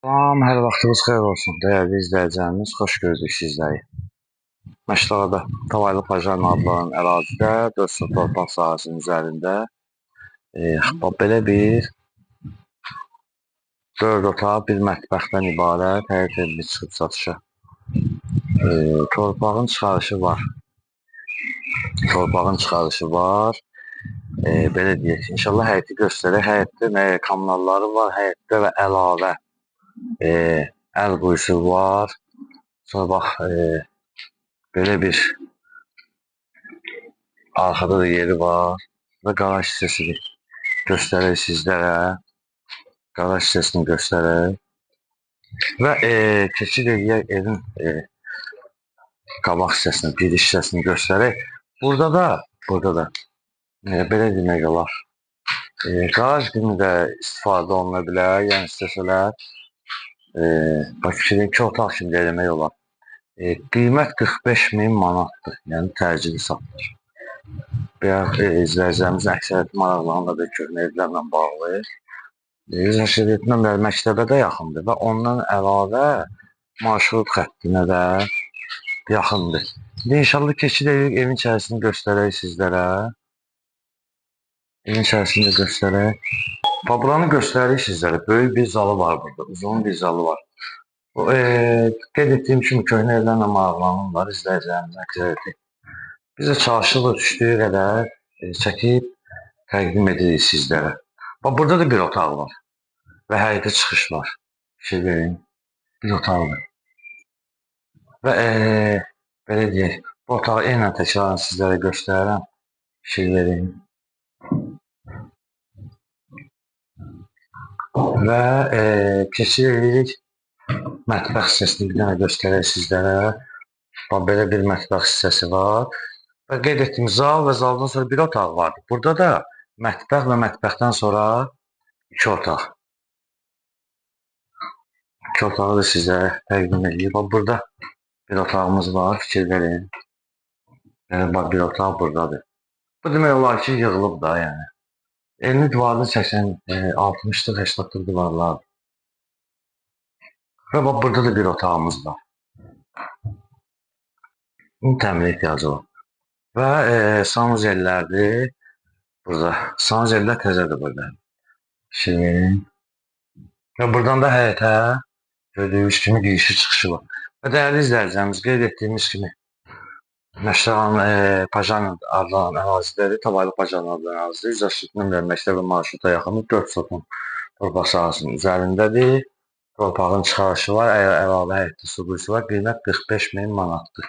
Hər vaxtınız xeyir olsun, dəyərli izləyicilərimiz, xoş gördük sizləri. Məştəqada Tavalı Pajan adlanan ərazidə 400 torpaq sahəsinin üzərində belə bir 4 otaq, bir mətbəxdən ibarət həyət evimiz çıxıb satışa. Torpağın çıxarışı var. Belə deyək, inşallah həyəti göstərək. Həyətdə kommunalları var, həyətdə və əlavə əl quyusu var. Sonra bax, belə bir arxada da yeri var və qaraj hissəsini göstərək sizlərə. Qaraj hissəsini göstərək və keçid edək evin qabaq hissəsini, giriş hissəsini göstərək. Burada da belə demək olar. Qaraj kimi də istifadə oluna bilər, yəni istəsələr. Bax, 2 otaq kimi də eləmək olar. Qiymət 45.000 manatdır, yəni təcili satılır. İzləyicilərimizin əksəriyyəti maraqlanırlar köhnə evlərlə bağlı. Şirketindən bəri məktəbə də yaxındır və ondan əlavə marşrut xəttinə də yaxındır. İnşallah keçid edirik, evin içərisini göstərək sizlərə. Evin içərisini də göstərək. Buranı göstərik sizlərə. Böyük bir zalı var burada, uzun bir zalı var. Qeyd etdiyim kimi köhnə evlərlə maraqlanırlar izləyicilərimizin əksəriyyəti. Biz də çalışırıq düşdüyü qədər çəkib təqdim edirik sizlərə. Burada da bir otaq var və həyətə çıxış var. Bir otaqdır. Və belə deyək, bu otağı eynən təkrarını sizlərə göstərirəm. Və keçid edirik mətbəx hissəsini bir dənə göstərək sizlərə. Belə bir mətbəx hissəsi var. Və qeyd etdiyim zal və zaldan sonra bir otaq vardır. Burada da mətbəx və mətbəxdən sonra 2 otaq. 2 otağı da sizlərə təqdim edeyim. Burada bir otağımız var, fikir verin. Bir otaq buradadır. Bu demək olar ki, yığılıb da yəni. Elmi divarlı 60-lıq, 80-lıq divarlar. Və burada da bir otağımız var. Təmin ehtiyacı var. Və sanuzellərdir. Burada sanuzellər təzədir burada. Və buradan da həyətə gördüyünüz kimi girişi çıxışı var. Və dəyərli izləyicilərimiz, qeyd etdiyimiz kimi Məştəqanın Pajan adlanan ərazidədir. Tavalı Pajan adlanan ərazidir. 180 məktəb və marşruta yaxındır. 4 sotun torpaq sahəsinin üzərindədir. Torpağın çıxarışı var, əlavə həyətli su quyusu var. Qiymət 45.000 manatdır.